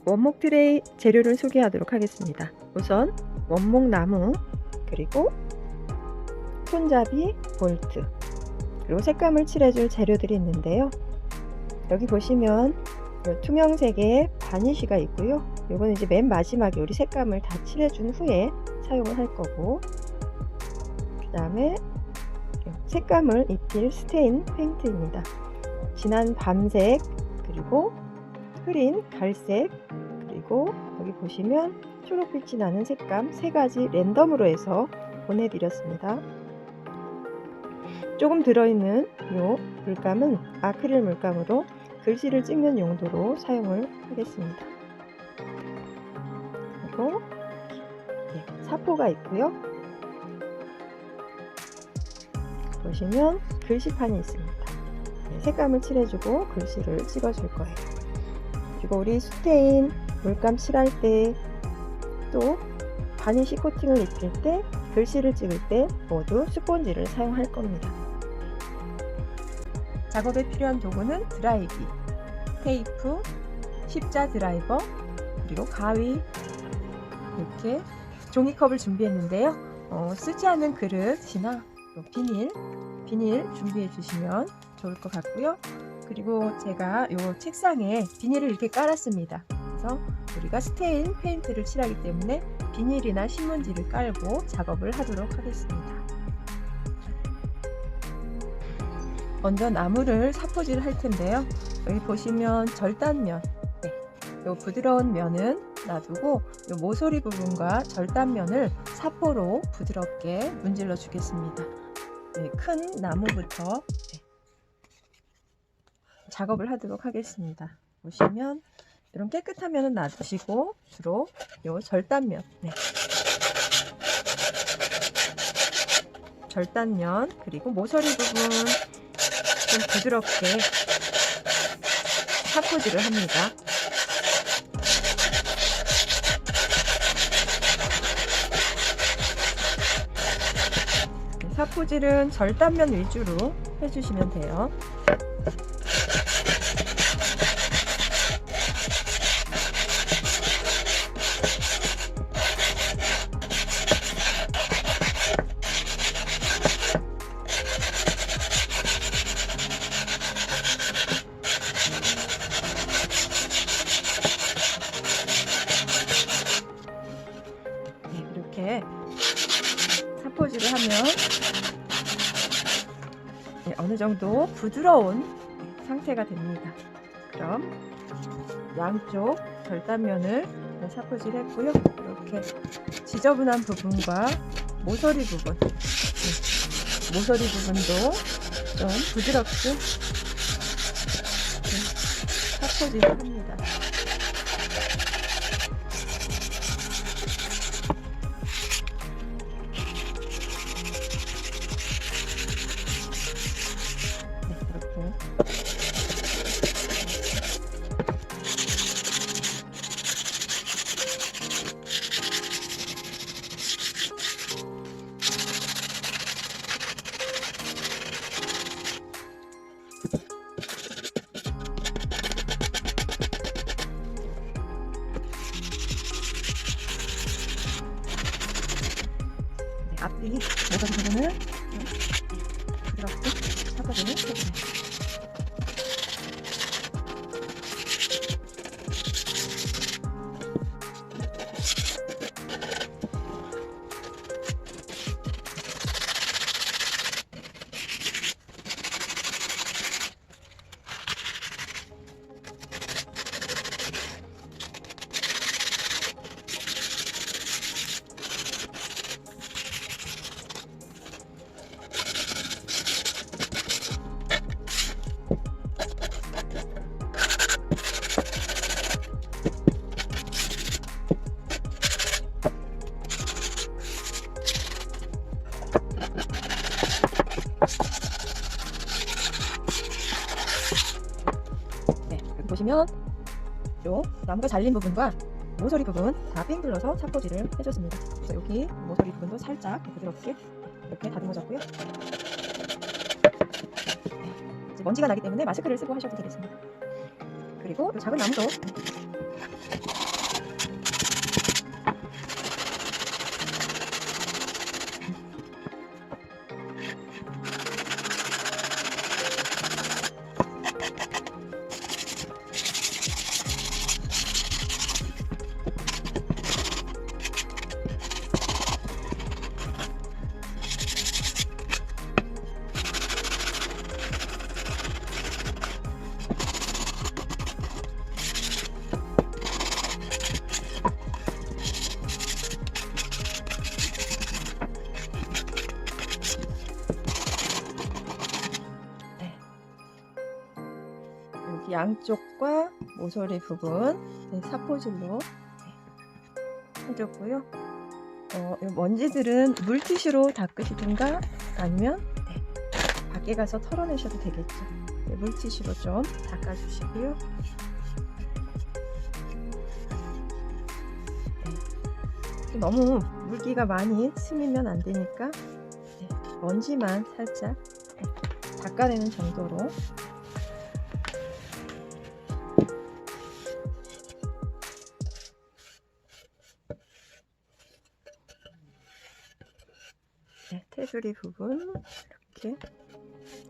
원목 트레이 재료를 소개하도록 하겠습니다. 우선 원목 나무, 그리고 손잡이, 볼트, 그리고 색감을 칠해줄 재료들이 있는데요. 여기 보시면 투명색의 바니쉬가 있고요. 이거는 이제 맨 마지막에 우리 색감을 다 칠해준 후에 사용을 할 거고, 그 다음에 색감을 입힐 스테인 페인트입니다. 진한 밤색, 그리고 흐린 갈색, 그리고 여기 보시면 초록빛이 나는 색감 3가지 랜덤으로 해서 보내드렸습니다. 조금 들어있는 이 물감은 아크릴 물감으로 글씨를 찍는 용도로 사용을 하겠습니다. 그리고 사포가 있고요. 보시면 글씨판이 있습니다. 색감을 칠해주고 글씨를 찍어줄 거예요. 그리고 우리 스테인 물감 칠할 때, 또 바니쉬 코팅을 입힐 때, 글씨를 찍을 때 모두 스폰지를 사용할 겁니다. 작업에 필요한 도구는 드라이기, 테이프, 십자 드라이버, 그리고 가위, 이렇게 종이컵을 준비했는데요. 쓰지 않는 그릇이나 비닐 준비해 주시면 좋을 것 같고요. 그리고 제가 이 책상에 비닐을 이렇게 깔았습니다. 그래서 우리가 스테인 페인트를 칠하기 때문에 비닐이나 신문지를 깔고 작업을 하도록 하겠습니다. 먼저 나무를 사포질 할 텐데요. 여기 보시면 절단면, 이 부드러운 면은 놔두고 이 모서리 부분과 절단면을 사포로 부드럽게 문질러 주겠습니다. 큰 나무부터 작업을 하도록 하겠습니다. 보시면 이런 깨끗한 면은 놔두시고 주로 이 절단면, 절단면, 그리고 모서리 부분 좀 부드럽게 사포질을 합니다. 사포질은 절단면 위주로 해주시면 돼요. 이렇게 사포질을 하면 어느 정도 부드러운 상태가 됩니다. 그럼 양쪽 절단면을 사포질 했고요. 이렇게 지저분한 부분과 모서리 부분도 좀 부드럽게 사포질을 합니다. 앞뒤 모서리 부분을 부드럽게 섞어주는 해줍니다. 보시면 요 나무가 잘린 부분과 모서리 부분 다 뺑 둘러서 사포질을 해줬습니다. 그래서 여기 모서리 부분도 살짝 부드럽게 이렇게 다듬어졌고요. 이제 먼지가 나기 때문에 마스크를 쓰고 하셔도 되겠습니다. 그리고 이 작은 나무도 여기 양쪽과 모서리 부분 사포질로 해줬고요. 이 먼지들은 물티슈로 닦으시든가 아니면 밖에 가서 털어내셔도 되겠죠. 물티슈로 좀 닦아주시고요. 너무 물기가 많이 스미면 안 되니까 먼지만 살짝 닦아내는 정도로 테두리 부분 이렇게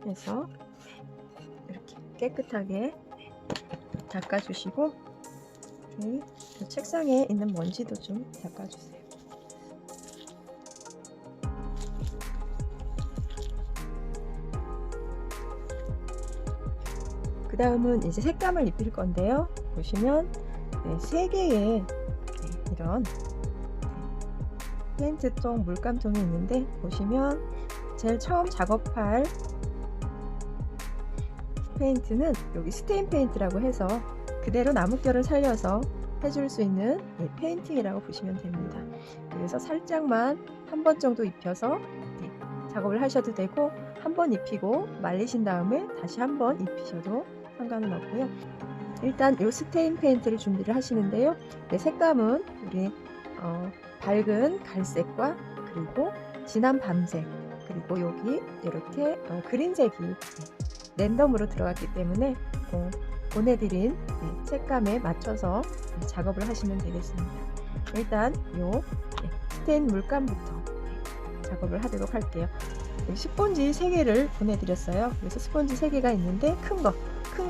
해서 이렇게 깨끗하게 닦아주시고 책상에 있는 먼지도 좀 닦아주세요. 그 다음은 이제 색감을 입힐 건데요. 보시면 3개의 이런 페인트통 물감통이 있는데, 보시면 제일 처음 작업할 페인트는 여기 스테인 페인트라고 해서 그대로 나뭇결을 살려서 해줄 수 있는 페인팅이라고 보시면 됩니다. 그래서 살짝만 한 번 정도 입혀서 작업을 하셔도 되고, 한 번 입히고 말리신 다음에 다시 한 번 입히셔도 상관은 없고요. 일단 이 스테인 페인트를 준비를 하시는데요. 색감은 우리 밝은 갈색과 그리고 진한 밤색, 그리고 여기 이렇게 그린색이 랜덤으로 들어갔기 때문에 보내드린 색감에 맞춰서 작업을 하시면 되겠습니다. 일단 이 스테인 물감부터 작업을 하도록 할게요. 스폰지 3개를 보내드렸어요. 그래서 스폰지 3개가 있는데 큰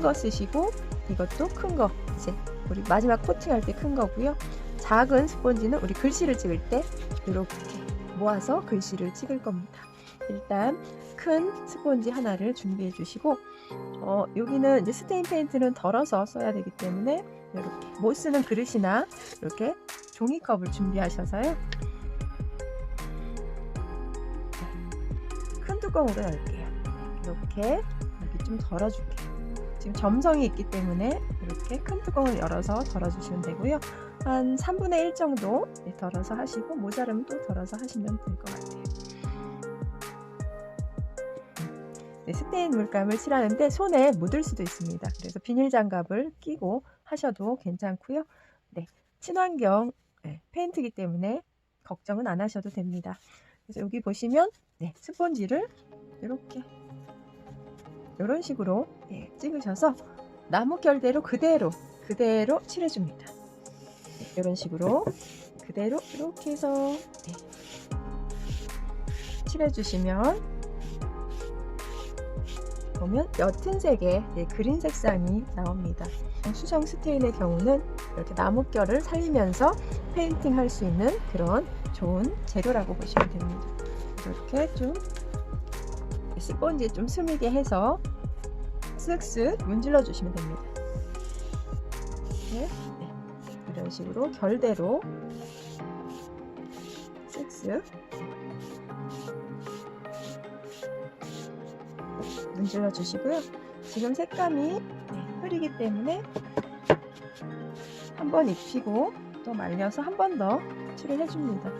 거 쓰시고, 이것도 큰 거, 이제 우리 마지막 코팅할 때 큰 거고요. 작은 스폰지는 우리 글씨를 찍을 때 이렇게 모아서 글씨를 찍을 겁니다. 일단 큰 스폰지 하나를 준비해 주시고, 여기는 이제 스테인 페인트는 덜어서 써야 되기 때문에 이렇게 못 쓰는 그릇이나 이렇게 종이컵을 준비하셔서요. 큰 뚜껑으로 열게요. 이렇게 여기 좀 덜어줄게요. 지금 점성이 있기 때문에 이렇게 큰 뚜껑을 열어서 덜어주시면 되고요. 한 3분의 1 정도 덜어서 하시고, 모자르면 또 덜어서 하시면 될 것 같아요. 스테인 물감을 칠하는데 손에 묻을 수도 있습니다. 그래서 비닐 장갑을 끼고 하셔도 괜찮고요. 친환경 페인트이기 때문에 걱정은 안 하셔도 됩니다. 그래서 여기 보시면 스폰지를 이렇게 이런 식으로 찍으셔서 나무 결대로 그대로 칠해줍니다. 이런 식으로 그대로 이렇게 해서 칠해주시면 보면 옅은 색의 그린 색상이 나옵니다. 수성 스테인의 경우는 이렇게 나뭇결을 살리면서 페인팅 할 수 있는 그런 좋은 재료라고 보시면 됩니다. 이렇게 좀 스펀지 좀 스미게 해서 쓱쓱 문질러 주시면 됩니다. 이런 식으로 결대로 쓱쓱 문질러 주시고요. 지금 색감이 흐리기 때문에 한번 입히고 또 말려서 한 번 더 칠을 해줍니다.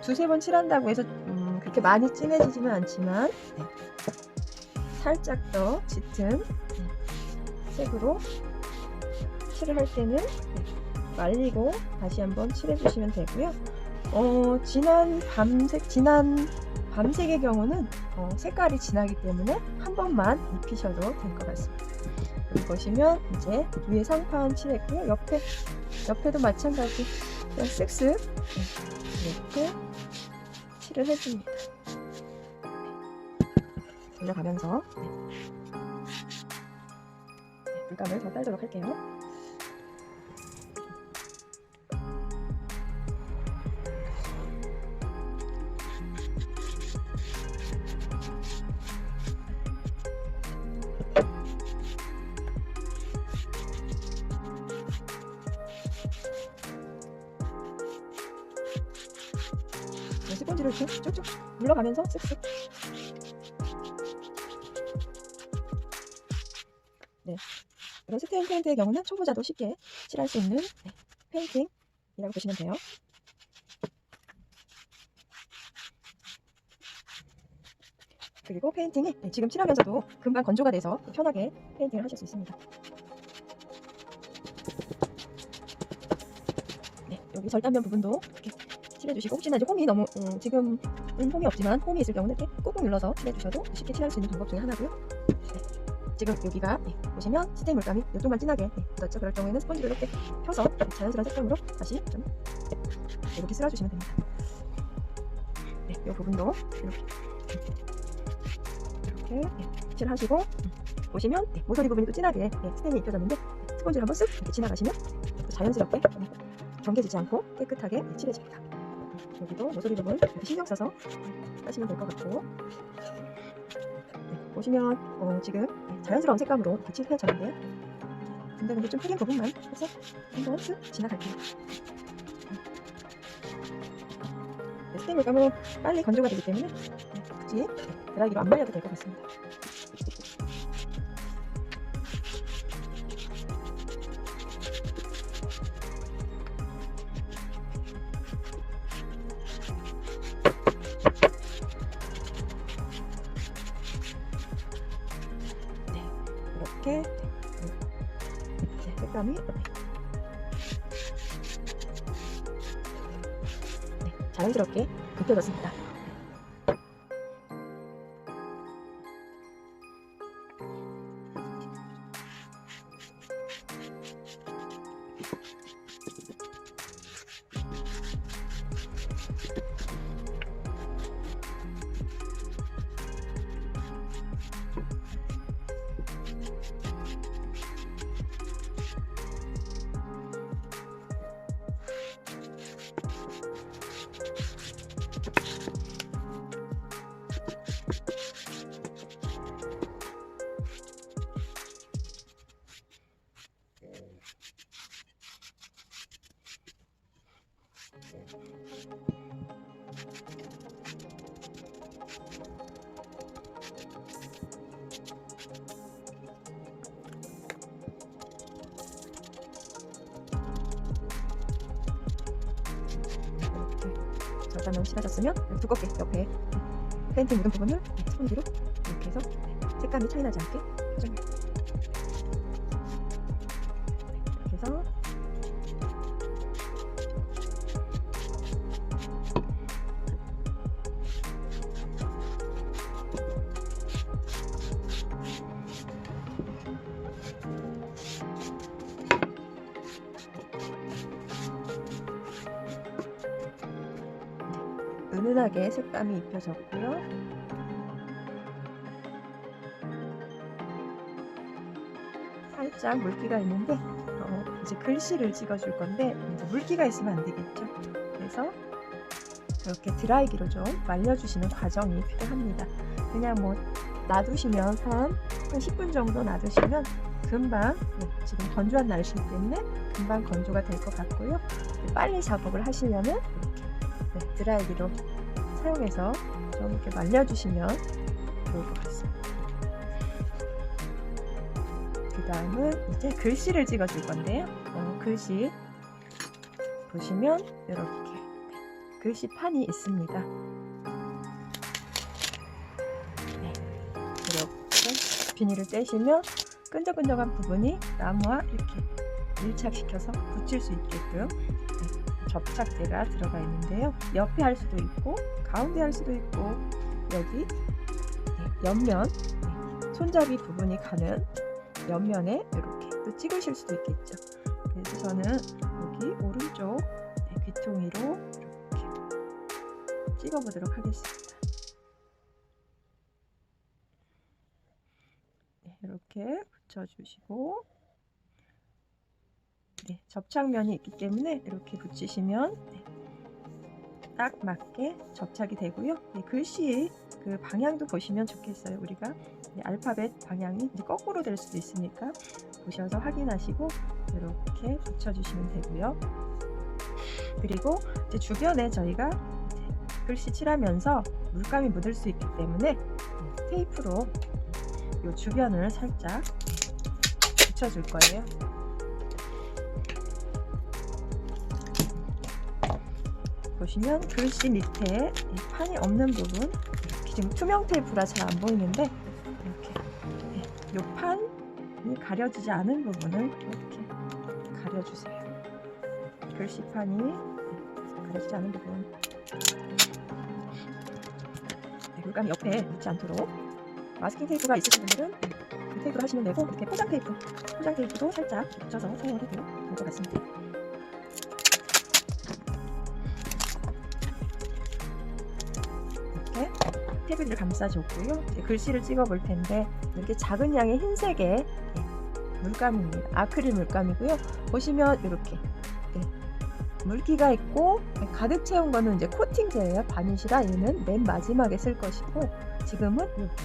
두세 번 칠한다고 해서 그렇게 많이 진해지지는 않지만 살짝 더 짙은 색으로 칠을 할 때는 말리고 다시 한번 칠해주시면 되고요. 진한 밤색의 경우는 색깔이 진하기 때문에 한 번만 입히셔도 될 것 같습니다. 보시면 이제 위에 상판 칠했고요. 옆에도 마찬가지 그냥 쓱쓱 이렇게 칠을 해줍니다. 돌려가면서 물감을 더 깔도록 할게요. 스펀지를 이렇게 쭉쭉 눌러가면서 쓱쓱. 네, 이런 스테인 페인트의 경우는 초보자도 쉽게 칠할 수 있는 페인팅이라고 보시면 돼요. 그리고 페인팅이 지금 칠하면서도 금방 건조가 돼서 편하게 페인팅을 하실 수 있습니다. 네, 여기 절단면 부분도 이렇게 칠해주시고, 혹시나 이제 홈이 너무 지금은 홈이 없지만 홈이 있을 경우는 이렇게 꾹꾹 눌러서 칠해주셔도 쉽게 칠할 수 있는 방법 중에 하나고요. 네, 지금 여기가 보시면 스테인 물감이 이쪽만 진하게 묻었죠. 그럴 경우에는 스펀지를 이렇게 펴서 자연스러운 색감으로 다시 좀 이렇게 쓸어주시면 됩니다. 네, 이 부분도 이렇게 칠하시고, 보시면 모서리 부분이 또 진하게 스테인이 입혀졌는데 스펀지를 한번 쓱 이렇게 지나가시면 자연스럽게 경계지지 않고 깨끗하게 칠해집니다. 여기도 모서리 부분 이렇게 신경 써서 하시면 될 것 같고, 보시면 지금 자연스러운 색감으로 칠해졌는데요. 근데 좀 흐린 부분만 해서 한번 쓱 지나갈게요. 스테인 물감은 빨리 건조가 되기 때문에 굳이 드라이기로 안 말려도 될 것 같습니다. 이렇게 색감이 자연스럽게 입혀졌습니다. 절단면 칠하셨으면 두껍게 옆에 페인팅 묻은 부분을 스펀지로 이렇게 해서 색감이 차이 나지 않게 해줍니다. 이렇게 해서 은은하게 색감이 입혀졌고요. 살짝 물기가 있는데 이제 글씨를 찍어줄 건데 이제 물기가 있으면 안 되겠죠. 그래서 이렇게 드라이기로 좀 말려주시는 과정이 필요합니다. 그냥 뭐 놔두시면 한 10분 정도 놔두시면 금방 지금 건조한 날씨이기 때문에 금방 건조가 될 것 같고요. 빨리 작업을 하시려면 이렇게 드라이기로 사용해서 좀 이렇게 말려주시면 좋을 것 같습니다. 그 다음은 이제 글씨를 찍어줄 건데요. 글씨 보시면 이렇게 글씨판이 있습니다. 네, 이렇게 비닐을 떼시면 끈적끈적한 부분이 나무와 이렇게 밀착시켜서 붙일 수 있게끔 접착제가 들어가 있는데요. 옆에 할 수도 있고 가운데 할 수도 있고 여기 옆면 손잡이 부분이 가는 옆면에 이렇게 또 찍으실 수도 있겠죠. 그래서 저는 여기 오른쪽 귀퉁이로 이렇게 찍어 보도록 하겠습니다. 이렇게 붙여주시고, 접착면이 있기 때문에 이렇게 붙이시면 딱 맞게 접착이 되고요. 글씨 그 방향도 보시면 좋겠어요. 우리가 알파벳 방향이 이제 거꾸로 될 수도 있으니까 보셔서 확인하시고 이렇게 붙여주시면 되고요. 그리고 이제 주변에 저희가 글씨 칠하면서 물감이 묻을 수 있기 때문에 테이프로 이 주변을 살짝 붙여줄 거예요. 보시면 글씨 밑에 판이 없는 부분, 지금 투명 테이프라 잘 안 보이는데 이렇게 이 판이 가려지지 않은 부분을 이렇게 가려주세요. 글씨판이 가려지지 않은 부분, 물감이 옆에 묻지 않도록 마스킹 테이프가 있으신 분들은 이 테이프로 하시면 되고, 이렇게 포장 테이프도 살짝 붙여서 사용을 해도 될 것 같습니다. 이렇게 테이프를 감싸줬고요. 이제 글씨를 찍어 볼 텐데, 이렇게 작은 양의 흰색의 물감입니다. 아크릴 물감이고요. 보시면 이렇게 물기가 있고 가득 채운 거는 이제 코팅제예요. 바니쉬라 얘는 맨 마지막에 쓸 것이고, 지금은 이렇게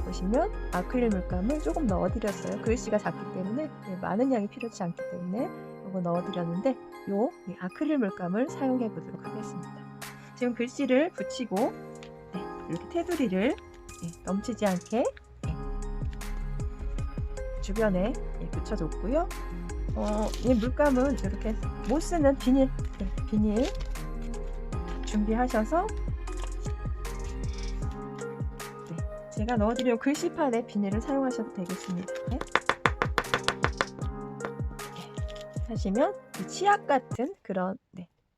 보시면 아크릴 물감을 조금 넣어드렸어요. 글씨가 작기 때문에 많은 양이 필요치 않기 때문에 이거 넣어드렸는데, 이 아크릴 물감을 사용해 보도록 하겠습니다. 지금 글씨를 붙이고 이렇게 테두리를 넘치지 않게 주변에 붙여줬고요. 이 물감은 이렇게 못 쓰는 비닐 준비하셔서 제가 넣어드린 글씨판에 비닐을 사용하셔도 되겠습니다. 하시면 치약 같은 그런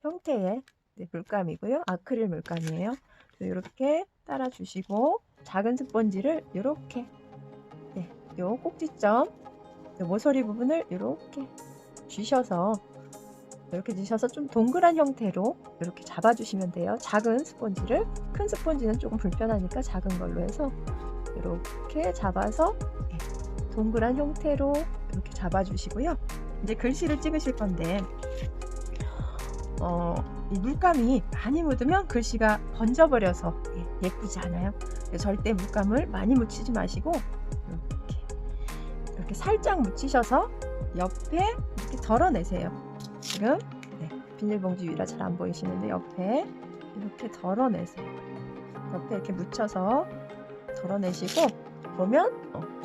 형태의 물감이고요. 아크릴 물감이에요. 이렇게 따라주시고, 작은 스펀지를 이렇게 요 꼭지점, 요 모서리 부분을 이렇게 주셔서 좀 동그란 형태로 이렇게 잡아주시면 돼요. 작은 스펀지를, 큰 스펀지는 조금 불편하니까 작은 걸로 해서 이렇게 잡아서 동그란 형태로 이렇게 잡아주시고요. 이제 글씨를 찍으실 건데, 이 물감이 많이 묻으면 글씨가 번져버려서 예쁘지 않아요. 절대 물감을 많이 묻히지 마시고 이렇게 살짝 묻히셔서 옆에 이렇게 덜어내세요. 지금 비닐봉지 위라 잘 안 보이시는데 옆에 이렇게 덜어내세요. 옆에 이렇게 묻혀서 덜어내시고, 보면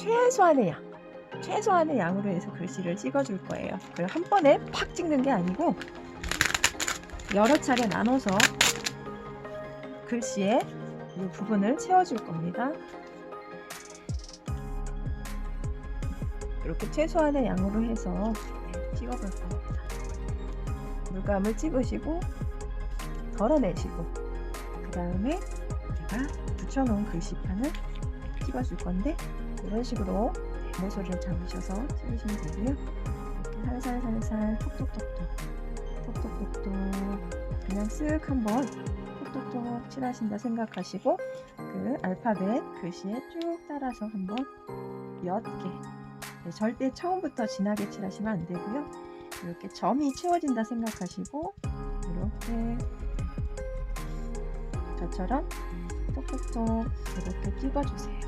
최소한의 양으로 해서 글씨를 찍어줄 거예요. 그리고 한 번에 팍 찍는 게 아니고 여러 차례 나눠서 글씨의 이 부분을 채워줄 겁니다. 이렇게 최소한의 양으로 해서 찍어볼 겁니다. 물감을 찍으시고 덜어내시고, 그 다음에 우리가 붙여놓은 글씨판을 찍어줄 건데, 이런 식으로 모서리를 잡으셔서 찍으시면 되고요. 이렇게 살살살살 톡톡톡톡 그냥 쓱 한번 톡톡톡 칠하신다 생각하시고, 그 알파벳 글씨에 쭉 따라서 한번 옅게, 절대 처음부터 진하게 칠하시면 안 되고요. 이렇게 점이 채워진다 생각하시고 이렇게 저처럼 톡톡톡 이렇게 찍어주세요.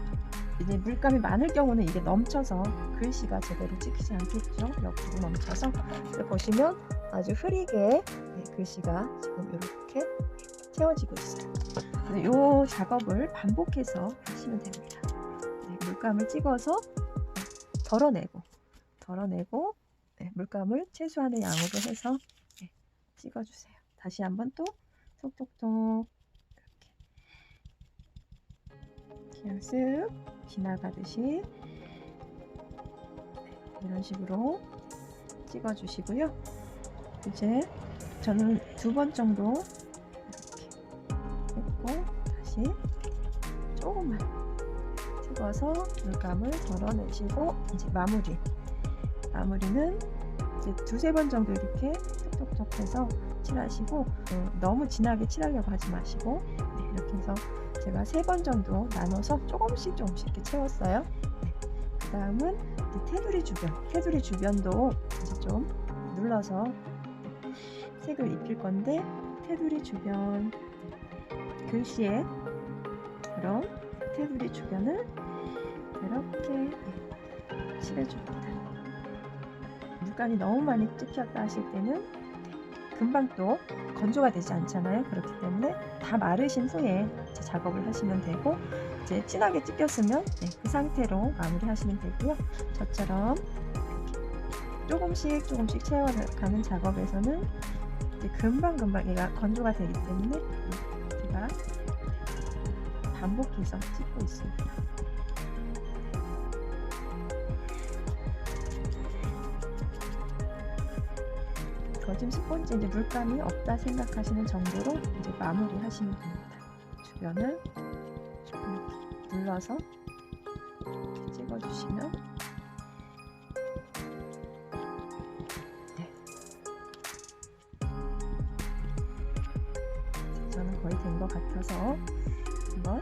이제 물감이 많을 경우는 이게 넘쳐서 글씨가 제대로 찍히지 않겠죠. 옆으로 넘쳐서. 보시면 아주 흐리게 글씨가 지금 이렇게 채워지고 있어요. 이 작업을 반복해서 하시면 됩니다. 물감을 찍어서 덜어내고 물감을 최소한의 양으로 해서 찍어주세요. 다시 한번 또 톡톡톡 이렇게 그냥 쓱 지나가듯이 이런 식으로 찍어주시고요. 이제 저는 2번 정도 이렇게 했고, 다시 조금만 찍어서 물감을 덜어내시고 이제 마무리는 이제 두세 번 정도 이렇게 톡톡톡 해서 칠하시고 너무 진하게 칠하려고 하지 마시고 네, 이렇게 해서 제가 3번 정도 나눠서 조금씩 이렇게 채웠어요. 네, 그 다음은 테두리 주변도 이제 좀 눌러서 색을 입힐 건데 테두리 주변 글씨에 그럼 테두리 주변을 이렇게 칠해줍니다. 물감이 너무 많이 찍혔다 하실 때는 금방 또 건조가 되지 않잖아요. 그렇기 때문에 다 마르신 후에 이제 작업을 하시면 되고 이제 진하게 찍혔으면 그 상태로 마무리 하시면 되고요. 저처럼 조금씩 채워가는 작업에서는 이제 금방 얘가 건조가 되기 때문에 제가 반복해서 찍고 있습니다. 거짐 스펀지 이제 물감이 없다 생각하시는 정도로 이제 마무리 하시면 됩니다. 주변을 이렇게 눌러서 이렇게 찍어주시면 네. 저는 거의 된 것 같아서 한번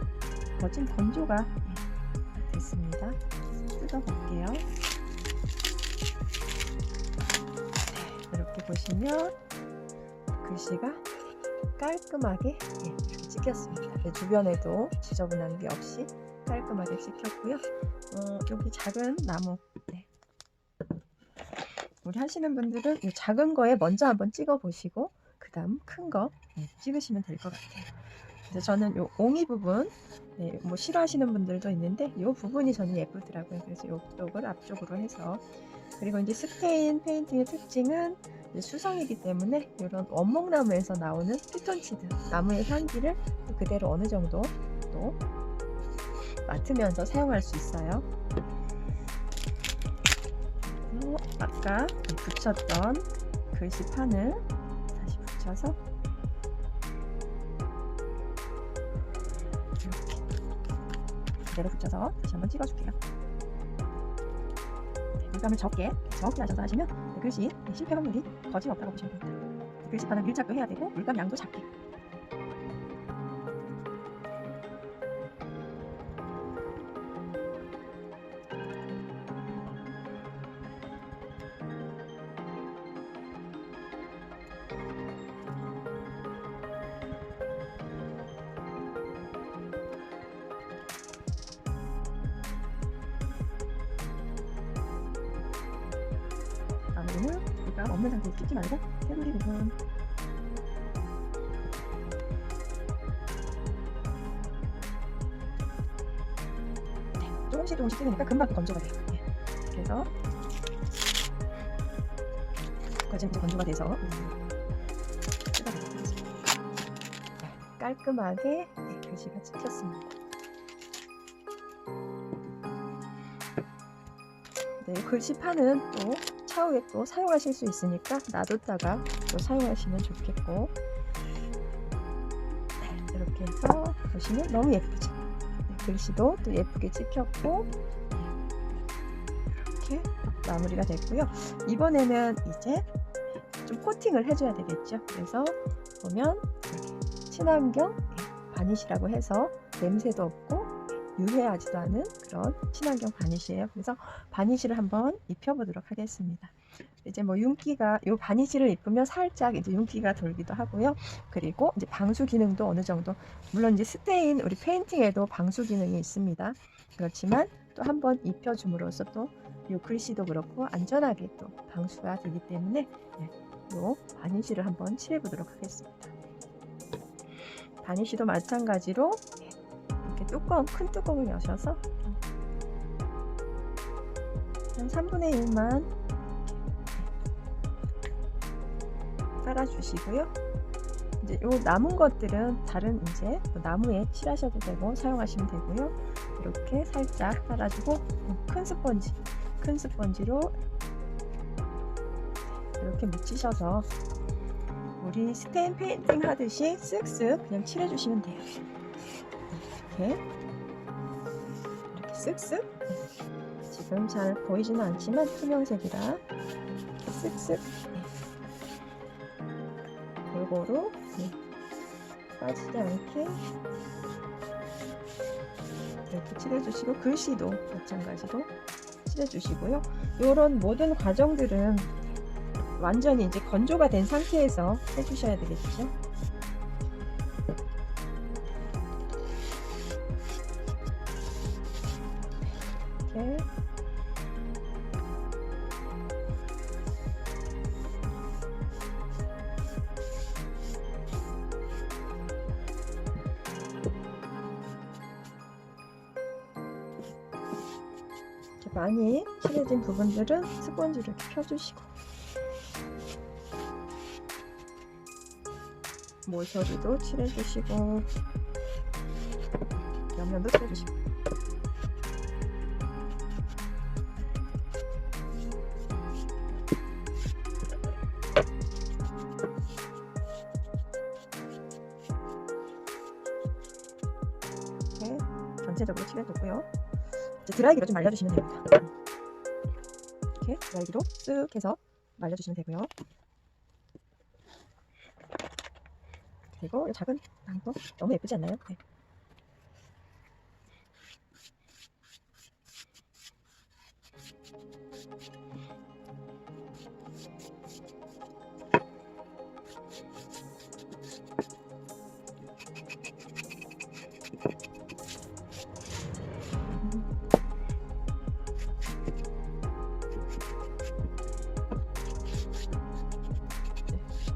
거짐 건조가 됐습니다. 뜯어볼게요. 이렇게 보시면 글씨가 깔끔하게 이렇게 찍혔습니다. 주변에도 지저분한 게 없이 깔끔하게 찍혔고요. 여기 작은 나무 우리 하시는 분들은 이 작은 거에 먼저 한번 찍어 보시고 그 다음 큰 거 찍으시면 될 것 같아요. 그래서 저는 요 옹이 부분 뭐 싫어하시는 분들도 있는데 이 부분이 저는 예쁘더라고요. 그래서 이쪽을 앞쪽으로 해서 그리고 이제 스페인 페인팅의 특징은 수성이기 때문에 이런 원목나무에서 나오는 피톤치드 나무의 향기를 그대로 어느 정도 또 맡으면서 사용할 수 있어요. 아까 붙였던 글씨판을 다시 붙여서 이렇게 그대로 붙여서 다시 한번 찍어줄게요. 물감을 적게 하셔서 하시면 글씨 실패 확률이 거의 없다고 보시면 됩니다. 글씨판은 밀착도 해야 되고 물감 양도 작게. 마무리는 물감 없는 상태에서 찍지 말고 테두리 부분 조금씩 찍으니까 금방 건조가 돼요. 그래서 거진 이제 건조가 돼서 깔끔하게 글씨가 찍혔습니다. 글씨판은 또 차후에 또 사용하실 수 있으니까 놔뒀다가 또 사용하시면 좋겠고 이렇게 해서 보시면 너무 예쁘죠. 글씨도 또 예쁘게 찍혔고 이렇게 마무리가 됐고요. 이번에는 이제 좀 코팅을 해줘야 되겠죠. 그래서 보면 친환경 바니쉬라고 해서 냄새도 없고 유해하지도 않은 그런 친환경 바니쉬예요. 그래서 바니쉬를 한번 입혀보도록 하겠습니다. 이제 뭐 윤기가 이 바니쉬를 입으면 살짝 이제 윤기가 돌기도 하고요. 그리고 이제 방수 기능도 어느 정도 물론 이제 스테인 우리 페인팅에도 방수 기능이 있습니다. 그렇지만 또 한번 입혀줌으로써 또 이 글씨도 그렇고 안전하게 또 방수가 되기 때문에 이 바니쉬를 한번 칠해보도록 하겠습니다. 바니쉬도 마찬가지로 이렇게 큰 뚜껑을 여셔서 한 3분의 1만 따라주시고요. 이제 요 남은 것들은 다른 이제 나무에 칠하셔도 되고 사용하시면 되고요. 이렇게 살짝 따라주고 큰 스펀지로 이렇게 묻히셔서 우리 스테인 페인팅 하듯이 쓱쓱 그냥 칠해주시면 돼요. 이렇게 쓱쓱, 지금 잘 보이지는 않지만 투명색이라 쓱쓱 골고루 빠지지 않게 이렇게 칠해주시고, 글씨도 마찬가지로 칠해주시고요. 이런 모든 과정들은 완전히 이제 건조가 된 상태에서 해주셔야 되겠죠. 이렇게 많이 칠해진 부분들은 스펀지로 이렇게 펴주시고, 모서리도 칠해주시고, 옆면도 칠해주시고. 이렇게 전체적으로 칠해주고요. 이제 드라이기로 좀 말려주시면 됩니다. 이렇게 드라이기로 쓱 해서 말려주시면 되고요. 그리고 이 작은 방도 너무 예쁘지 않나요? 네.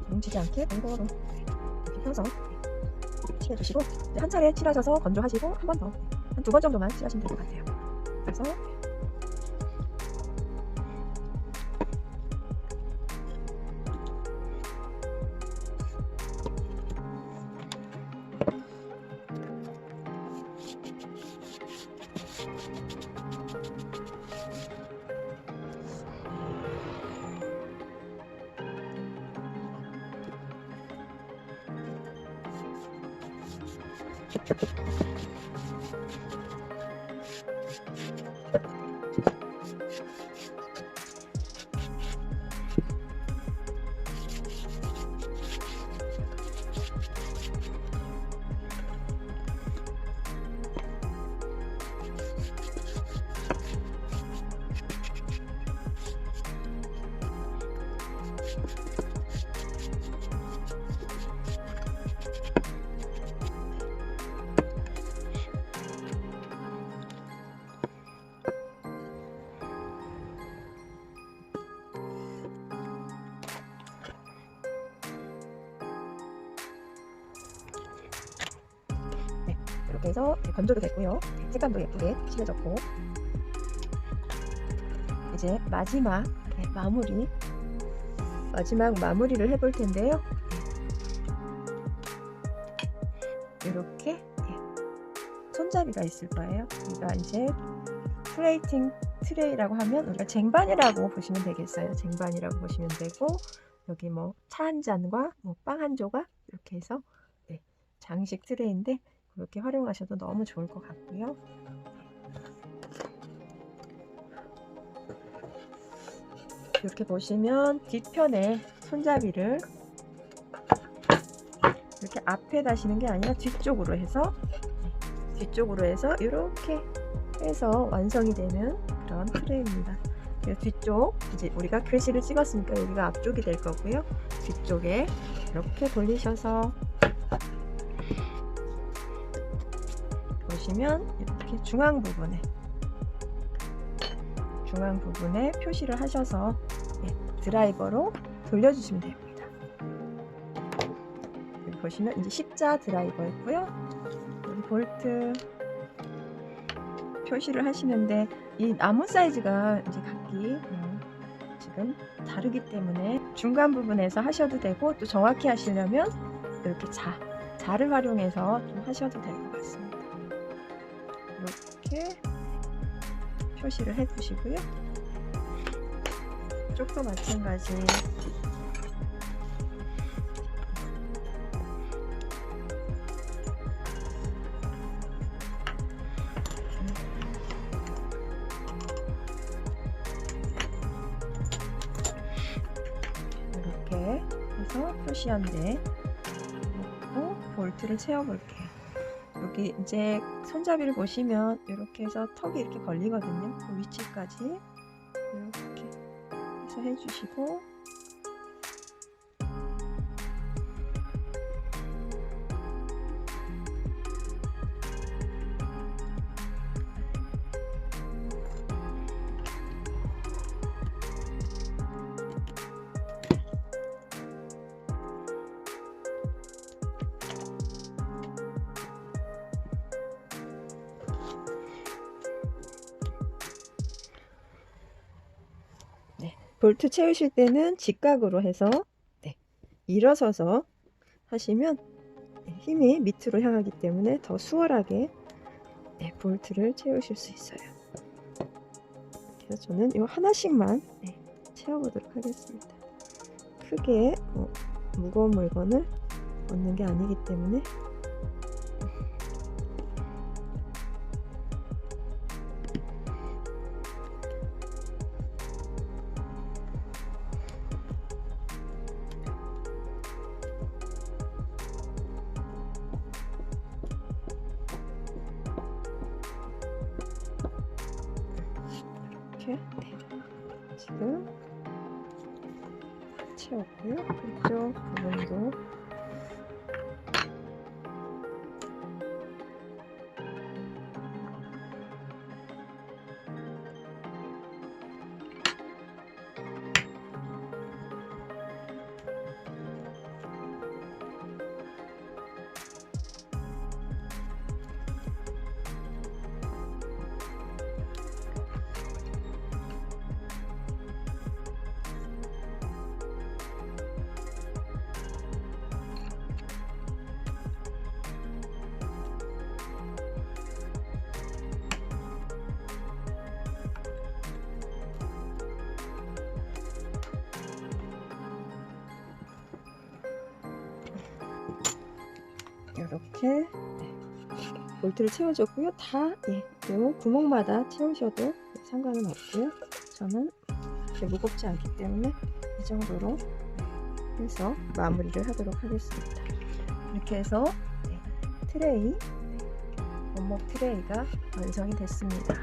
뭉치지 않게 골고루 이렇게 펴서 칠해주시고, 한 차례 칠하셔서 건조하시고 한 번 더, 한 2번 정도만 칠하시면 될 것 같아요. 그래서 이렇게 해서 건조도 됐고요. 색감도 예쁘게 칠해졌고, 이제 마지막 마무리를 해볼 텐데요. 이렇게 손잡이가 있을 거예요. 우리가 이제 플레이팅 트레이라고 하면 우리가 쟁반이라고 보시면 되겠어요. 쟁반이라고 보시면 되고, 여기 뭐 차 한 잔과 뭐 빵 한 조각 이렇게 해서 장식 트레이인데, 그렇게 활용하셔도 너무 좋을 것 같고요. 이렇게 보시면 뒤편에 손잡이를 이렇게 앞에 다시는 게 아니라 뒤쪽으로 해서 이렇게 해서 완성이 되는 그런 트레이입니다. 뒤쪽, 이제 우리가 글씨를 찍었으니까 여기가 앞쪽이 될 거고요. 뒤쪽에 이렇게 돌리셔서 보시면 이렇게 중앙 부분에 표시를 하셔서 드라이버로 돌려주시면 됩니다. 여기 보시면 이제 십자 드라이버였고요. 여기 볼트 표시를 하시는데, 이 나무 사이즈가 이제 각기 지금 다르기 때문에 중간 부분에서 하셔도 되고, 또 정확히 하시려면 이렇게 자를 활용해서 좀 하셔도 될 것 같습니다. 이렇게 표시를 해 주시고요. 쪽도 마찬가지. 해서 표시한 데 놓고 볼트를 채워 볼게요. 여기 이제 손잡이를 보시면 이렇게 해서 턱이 이렇게 걸리거든요. 그 위치까지 이렇게 해서 해주시고, 볼트 채우실 때는 직각으로 해서 일어서서 하시면 힘이 밑으로 향하기 때문에 더 수월하게 볼트를 채우실 수 있어요. 그래서 저는 이 하나씩만 채워보도록 하겠습니다. 크게 무거운 물건을 얻는 게 아니기 때문에. 지금 채웠고요. 이쪽 부분도 이렇게 볼트를 채워줬고요. 다 요 구멍마다 채우셔도 상관은 없고요. 저는 이렇게 무겁지 않기 때문에 이 정도로 해서 마무리를 하도록 하겠습니다. 이렇게 해서 트레이, 원목 트레이가 완성이 됐습니다.